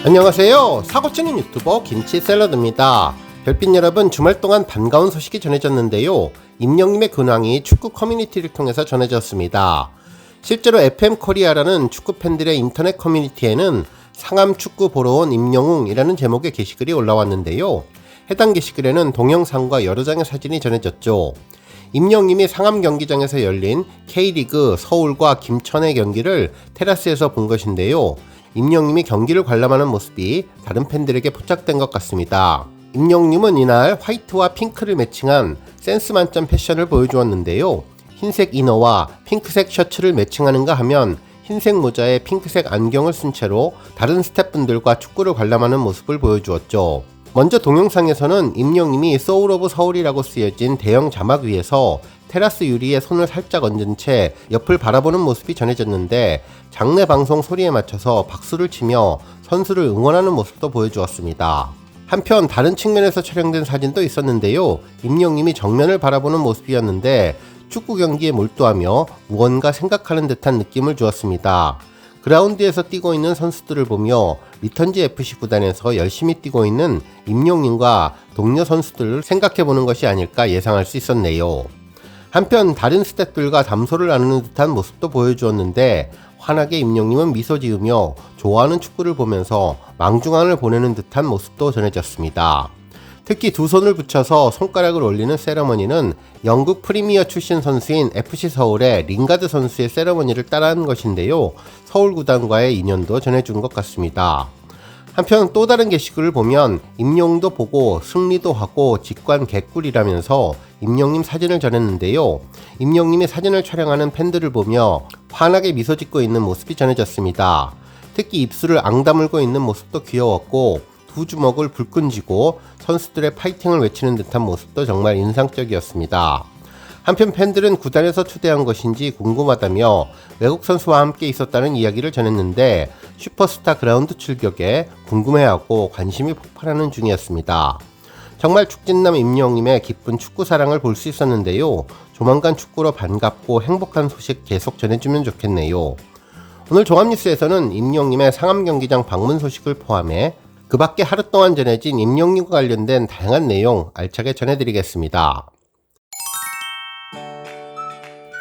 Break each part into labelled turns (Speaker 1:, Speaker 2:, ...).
Speaker 1: 안녕하세요. 사고치는 유튜버 김치샐러드입니다. 별빛 여러분, 주말 동안 반가운 소식이 전해졌는데요. 임영님의 근황이 축구 커뮤니티를 통해서 전해졌습니다. 실제로 FM 코리아라는 축구 팬들의 인터넷 커뮤니티에는 상암 축구 보러 온 임영웅이라는 제목의 게시글이 올라왔는데요. 해당 게시글에는 동영상과 여러 장의 사진이 전해졌죠. 임영님이 상암 경기장에서 열린 K리그 서울과 김천의 경기를 테라스에서 본 것인데요. 임영님이 경기를 관람하는 모습이 다른 팬들에게 포착된 것 같습니다. 임영님은 이날 화이트와 핑크를 매칭한 센스 만점 패션을 보여주었는데요. 흰색 이너와 핑크색 셔츠를 매칭하는가 하면 흰색 모자에 핑크색 안경을 쓴 채로 다른 스태프분들과 축구를 관람하는 모습을 보여주었죠. 먼저 동영상에서는 임영님이 소울 오브 서울이라고 쓰여진 대형 자막 위에서 테라스 유리에 손을 살짝 얹은 채 옆을 바라보는 모습이 전해졌는데, 장내 방송 소리에 맞춰서 박수를 치며 선수를 응원하는 모습도 보여주었습니다. 한편 다른 측면에서 촬영된 사진도 있었는데요. 임영님이 정면을 바라보는 모습이었는데 축구 경기에 몰두하며 무언가 생각하는 듯한 느낌을 주었습니다. 그라운드에서 뛰고 있는 선수들을 보며 리턴지 FC 구단에서 열심히 뛰고 있는 임영님과 동료 선수들을 생각해보는 것이 아닐까 예상할 수 있었네요. 한편 다른 스태프들과 담소를 나누는 듯한 모습도 보여주었는데, 환하게 임영님은 미소 지으며 좋아하는 축구를 보면서 망중한을 보내는 듯한 모습도 전해졌습니다. 특히 두 손을 붙여서 손가락을 올리는 세러머니는 영국 프리미어 출신 선수인 FC 서울의 링가드 선수의 세러머니를 따라한 것인데요. 서울 구단과의 인연도 전해준 것 같습니다. 한편 또 다른 게시글을 보면 임영웅도 보고 승리도 하고 직관 개꿀이라면서 임영님 사진을 전했는데요. 임영님이 사진을 촬영하는 팬들을 보며 환하게 미소 짓고 있는 모습이 전해졌습니다. 특히 입술을 앙다물고 있는 모습도 귀여웠고, 두 주먹을 불끈 쥐고 선수들의 파이팅을 외치는 듯한 모습도 정말 인상적이었습니다. 한편 팬들은 구단에서 초대한 것인지 궁금하다며 외국 선수와 함께 있었다는 이야기를 전했는데, 슈퍼스타 그라운드 출격에 궁금해하고 관심이 폭발하는 중이었습니다. 정말 축진남 임영웅님의 기쁜 축구 사랑을 볼 수 있었는데요. 조만간 축구로 반갑고 행복한 소식 계속 전해주면 좋겠네요. 오늘 종합뉴스에서는 임영웅님의 상암 경기장 방문 소식을 포함해 그 밖에 하루 동안 전해진 임영웅님과 관련된 다양한 내용 알차게 전해드리겠습니다.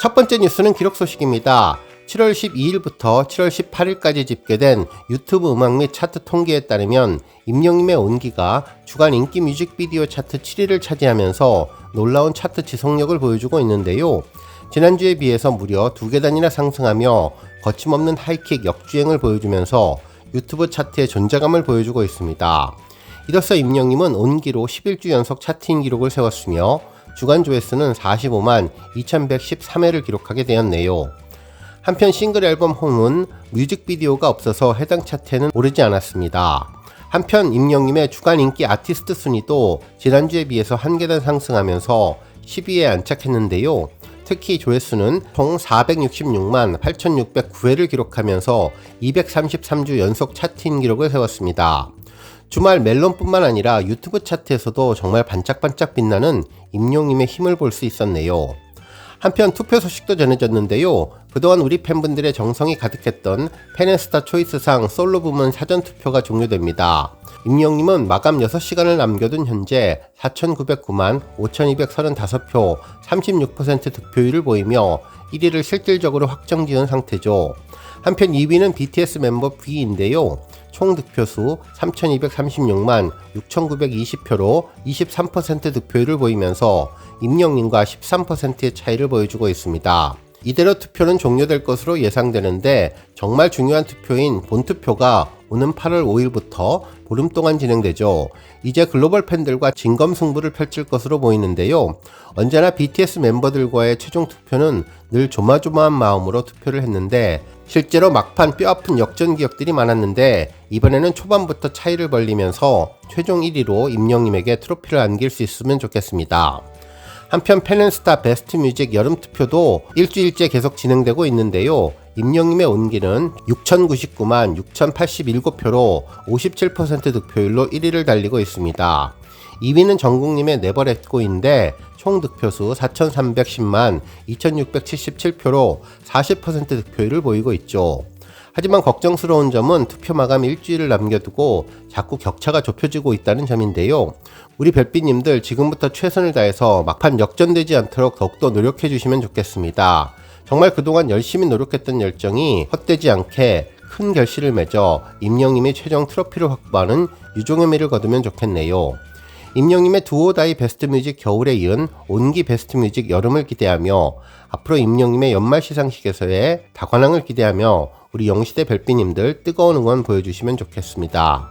Speaker 1: 첫 번째 뉴스는 기록 소식입니다. 7월 12일부터 7월 18일까지 집계된 유튜브 음악 및 차트 통계에 따르면 임영웅님의 온기가 주간 인기 뮤직비디오 차트 7위를 차지하면서 놀라운 차트 지속력을 보여주고 있는데요. 지난주에 비해서 무려 2계단이나 상승하며 거침없는 하이킥 역주행을 보여주면서 유튜브 차트의 존재감을 보여주고 있습니다. 이로써 임영웅님은 온기로 11주 연속 차트인 기록을 세웠으며 주간 조회수는 45만 2113회를 기록하게 되었네요. 한편 싱글 앨범 홈은 뮤직비디오가 없어서 해당 차트에는 오르지 않았습니다. 한편 임영웅님의 주간 인기 아티스트 순위도 지난주에 비해서 한 계단 상승하면서 10위에 안착했는데요. 특히 조회수는 총 466만 8609회를 기록하면서 233주 연속 차트인 기록을 세웠습니다. 주말 멜론뿐만 아니라 유튜브 차트에서도 정말 반짝반짝 빛나는 임영웅님의 힘을 볼 수 있었네요. 한편 투표 소식도 전해졌는데요. 그동안 우리 팬분들의 정성이 가득했던 팬앤스타 초이스상 솔로 부문 사전 투표가 종료됩니다. 임영웅님은 마감 6시간을 남겨둔 현재 4,909만 5,235표 36% 득표율을 보이며 1위를 실질적으로 확정지은 상태죠. 한편 2위는 BTS 멤버 V인데요. 총 득표수 3,236만 6,920표로 23% 득표율을 보이면서 임영웅님과 13%의 차이를 보여주고 있습니다. 이대로 투표는 종료될 것으로 예상되는데, 정말 중요한 투표인 본투표가 오는 8월 5일부터 보름 동안 진행되죠. 이제 글로벌 팬들과 진검승부를 펼칠 것으로 보이는데요. 언제나 BTS 멤버들과의 최종 투표는 늘 조마조마한 마음으로 투표를 했는데, 실제로 막판 뼈아픈 역전 기억들이 많았는데 이번에는 초반부터 차이를 벌리면서 최종 1위로 임영웅님에게 트로피를 안길 수 있으면 좋겠습니다. 한편 팬앤스타 베스트 뮤직 여름 투표도 일주일째 계속 진행되고 있는데요. 임영웅님의 온기는 6,099만 6,087표로 57% 득표율로 1위를 달리고 있습니다. 2위는 정국님의 네버렛고인데 총 득표수 4,310만 2,677표로 40% 득표율을 보이고 있죠. 하지만 걱정스러운 점은 투표 마감 일주일을 남겨두고 자꾸 격차가 좁혀지고 있다는 점인데요. 우리 별빛님들 지금부터 최선을 다해서 막판 역전되지 않도록 더욱더 노력해 주시면 좋겠습니다. 정말 그동안 열심히 노력했던 열정이 헛되지 않게 큰 결실을 맺어 임영님의 최종 트로피를 확보하는 유종의 미를 거두면 좋겠네요. 임영님의 두오다이 베스트뮤직 겨울에 이은 온기 베스트뮤직 여름을 기대하며 앞으로 임영님의 연말 시상식에서의 다관왕을 기대하며 우리 영시대 별빛님들 뜨거운 응원 보여주시면 좋겠습니다.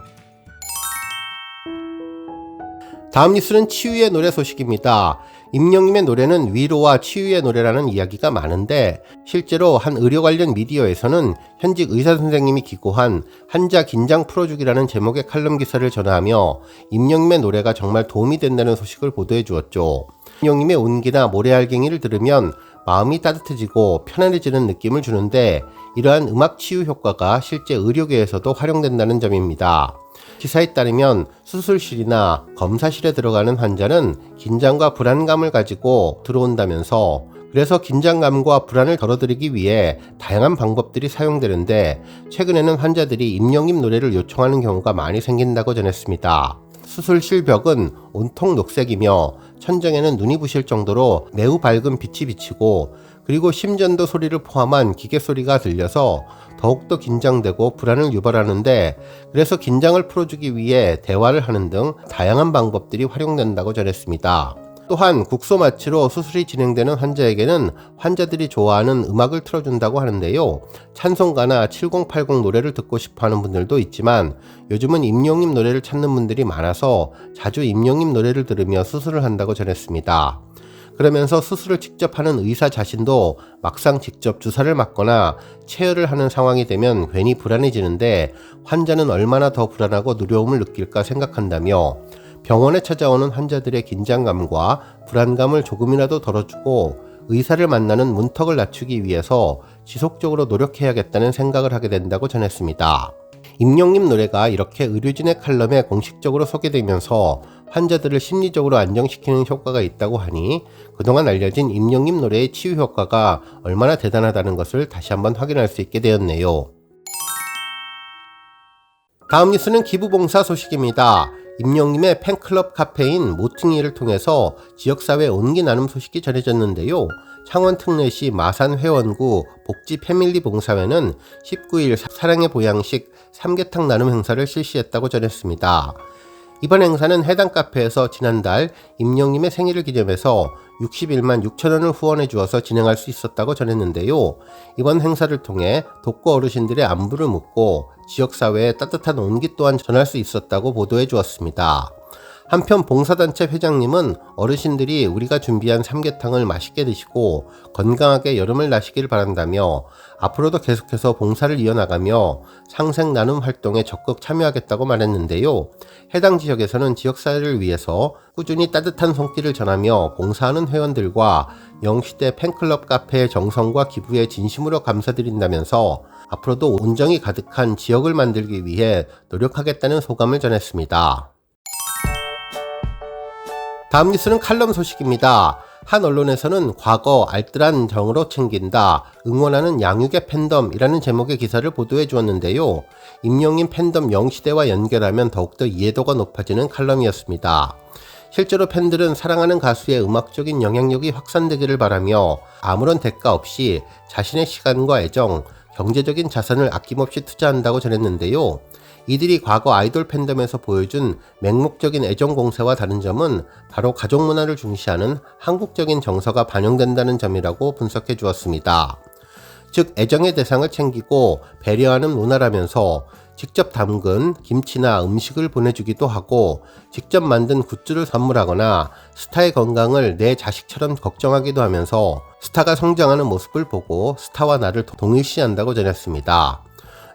Speaker 1: 다음 뉴스는 치유의 노래 소식입니다. 임영님의 노래는 위로와 치유의 노래라는 이야기가 많은데 실제로 한 의료 관련 미디어에서는 현직 의사 선생님이 기고한 환자 긴장 풀어주기라는 제목의 칼럼 기사를 전하며 임영님의 노래가 정말 도움이 된다는 소식을 보도해 주었죠. 임영님의 온기나 모래알갱이를 들으면 마음이 따뜻해지고 편안해지는 느낌을 주는데 이러한 음악 치유 효과가 실제 의료계에서도 활용된다는 점입니다. 기사에 따르면 수술실이나 검사실에 들어가는 환자는 긴장과 불안감을 가지고 들어온다면서 그래서 긴장감과 불안을 덜어드리기 위해 다양한 방법들이 사용되는데 최근에는 환자들이 임영님 노래를 요청하는 경우가 많이 생긴다고 전했습니다. 수술실 벽은 온통 녹색이며 천정에는 눈이 부실 정도로 매우 밝은 빛이 비치고 그리고 심전도 소리를 포함한 기계 소리가 들려서 더욱더 긴장되고 불안을 유발하는데 그래서 긴장을 풀어주기 위해 대화를 하는 등 다양한 방법들이 활용된다고 전했습니다. 또한 국소 마취로 수술이 진행되는 환자에게는 환자들이 좋아하는 음악을 틀어준다고 하는데요. 찬송가나 7080 노래를 듣고 싶어하는 분들도 있지만 요즘은 임영님 노래를 찾는 분들이 많아서 자주 임영님 노래를 들으며 수술을 한다고 전했습니다. 그러면서 수술을 직접 하는 의사 자신도 막상 직접 주사를 맞거나 체열을 하는 상황이 되면 괜히 불안해지는데 환자는 얼마나 더 불안하고 두려움을 느낄까 생각한다며 병원에 찾아오는 환자들의 긴장감과 불안감을 조금이라도 덜어주고 의사를 만나는 문턱을 낮추기 위해서 지속적으로 노력해야겠다는 생각을 하게 된다고 전했습니다. 임영님 노래가 이렇게 의료진의 칼럼에 공식적으로 소개되면서 환자들을 심리적으로 안정시키는 효과가 있다고 하니 그동안 알려진 임영님 노래의 치유 효과가 얼마나 대단하다는 것을 다시 한번 확인할 수 있게 되었네요. 다음 뉴스는 기부봉사 소식입니다. 임영님의 팬클럽 카페인 모퉁이를 통해서 지역사회 온기 나눔 소식이 전해졌는데요. 창원 특례시 마산 회원구 복지 패밀리 봉사회는 19일 사랑의 보양식 삼계탕 나눔 행사를 실시했다고 전했습니다. 이번 행사는 해당 카페에서 지난달 임영님의 생일을 기념해서 61만 6천원을 후원해 주어서 진행할 수 있었다고 전했는데요. 이번 행사를 통해 독거 어르신들의 안부를 묻고 지역사회에 따뜻한 온기 또한 전할 수 있었다고 보도해 주었습니다. 한편 봉사단체 회장님은 어르신들이 우리가 준비한 삼계탕을 맛있게 드시고 건강하게 여름을 나시길 바란다며 앞으로도 계속해서 봉사를 이어나가며 상생 나눔 활동에 적극 참여하겠다고 말했는데요. 해당 지역에서는 지역사회를 위해서 꾸준히 따뜻한 손길을 전하며 봉사하는 회원들과 영시대 팬클럽 카페의 정성과 기부에 진심으로 감사드린다면서 앞으로도 온정이 가득한 지역을 만들기 위해 노력하겠다는 소감을 전했습니다. 다음 뉴스는 칼럼 소식입니다. 한 언론에서는 과거 알뜰한 정으로 챙긴다, 응원하는 양육의 팬덤이라는 제목의 기사를 보도해 주었는데요. 임영님 팬덤 영시대와 연결하면 더욱더 이해도가 높아지는 칼럼이었습니다. 실제로 팬들은 사랑하는 가수의 음악적인 영향력이 확산되기를 바라며 아무런 대가 없이 자신의 시간과 애정, 경제적인 자산을 아낌없이 투자한다고 전했는데요. 이들이 과거 아이돌 팬덤에서 보여준 맹목적인 애정 공세와 다른 점은 바로 가족 문화를 중시하는 한국적인 정서가 반영된다는 점이라고 분석해 주었습니다. 즉 애정의 대상을 챙기고 배려하는 문화라면서 직접 담근 김치나 음식을 보내주기도 하고 직접 만든 굿즈를 선물하거나 스타의 건강을 내 자식처럼 걱정하기도 하면서 스타가 성장하는 모습을 보고 스타와 나를 동일시한다고 전했습니다.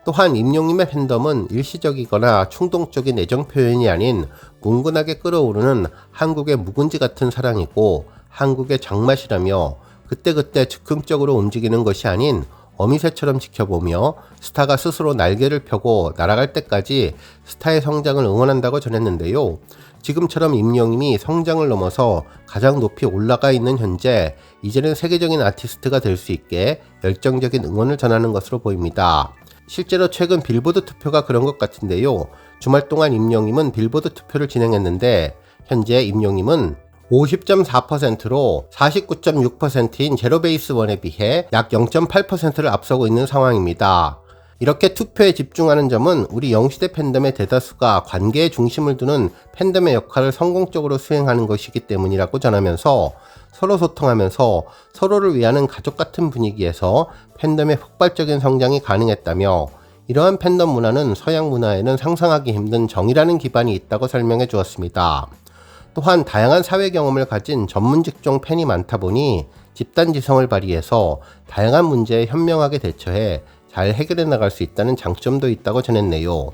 Speaker 1: 또한 임영님의 팬덤은 일시적이거나 충동적인 애정 표현이 아닌 뭉근하게 끓어오르는 한국의 묵은지 같은 사랑이고 한국의 장맛이라며 그때그때 즉흥적으로 움직이는 것이 아닌 어미새처럼 지켜보며 스타가 스스로 날개를 펴고 날아갈 때까지 스타의 성장을 응원한다고 전했는데요. 지금처럼 임영님이 성장을 넘어서 가장 높이 올라가 있는 현재 이제는 세계적인 아티스트가 될 수 있게 열정적인 응원을 전하는 것으로 보입니다. 실제로 최근 빌보드 투표가 그런 것 같은데요. 주말 동안 임영님은 빌보드 투표를 진행했는데 현재 임영님은 50.4%로 49.6%인 제로베이스1에 비해 약 0.8%를 앞서고 있는 상황입니다. 이렇게 투표에 집중하는 점은 우리 영시대 팬덤의 대다수가 관계에 중심을 두는 팬덤의 역할을 성공적으로 수행하는 것이기 때문이라고 전하면서 서로 소통하면서 서로를 위하는 가족 같은 분위기에서 팬덤의 폭발적인 성장이 가능했다며 이러한 팬덤 문화는 서양 문화에는 상상하기 힘든 정이라는 기반이 있다고 설명해 주었습니다. 또한 다양한 사회 경험을 가진 전문 직종 팬이 많다 보니 집단 지성을 발휘해서 다양한 문제에 현명하게 대처해 잘 해결해 나갈 수 있다는 장점도 있다고 전했네요.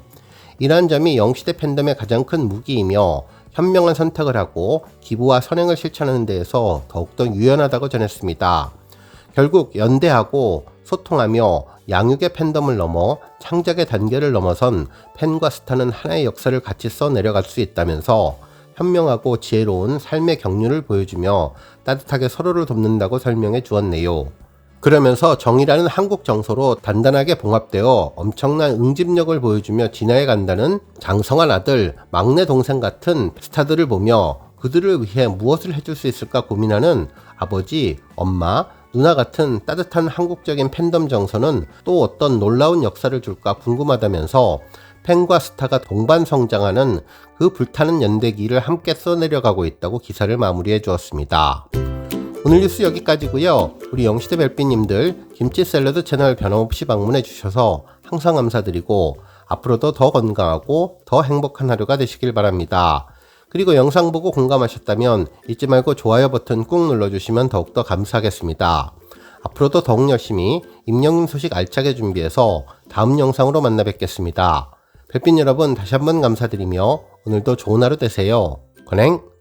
Speaker 1: 이러한 점이 영시대 팬덤의 가장 큰 무기이며 현명한 선택을 하고 기부와 선행을 실천하는 데에서 더욱더 유연하다고 전했습니다. 결국 연대하고 소통하며 양육의 팬덤을 넘어 창작의 단계를 넘어선 팬과 스타는 하나의 역사를 같이 써내려갈 수 있다면서 현명하고 지혜로운 삶의 경륜을 보여주며 따뜻하게 서로를 돕는다고 설명해 주었네요. 그러면서 정이라는 한국 정서로 단단하게 봉합되어 엄청난 응집력을 보여주며 진화해 간다는 장성한 아들, 막내 동생 같은 스타들을 보며 그들을 위해 무엇을 해줄 수 있을까 고민하는 아버지, 엄마, 누나 같은 따뜻한 한국적인 팬덤 정서는 또 어떤 놀라운 역사를 줄까 궁금하다면서 팬과 스타가 동반 성장하는 그 불타는 연대기를 함께 써내려가고 있다고 기사를 마무리해 주었습니다. 오늘 뉴스 여기까지고요. 우리 영시대 별빛님들 김치 샐러드 채널 변함없이 방문해 주셔서 항상 감사드리고 앞으로도 더 건강하고 더 행복한 하루가 되시길 바랍니다. 그리고 영상 보고 공감하셨다면 잊지 말고 좋아요 버튼 꾹 눌러주시면 더욱더 감사하겠습니다. 앞으로도 더욱 열심히 임영님 소식 알차게 준비해서 다음 영상으로 만나 뵙겠습니다. 별빛 여러분 다시 한번 감사드리며 오늘도 좋은 하루 되세요. 건행!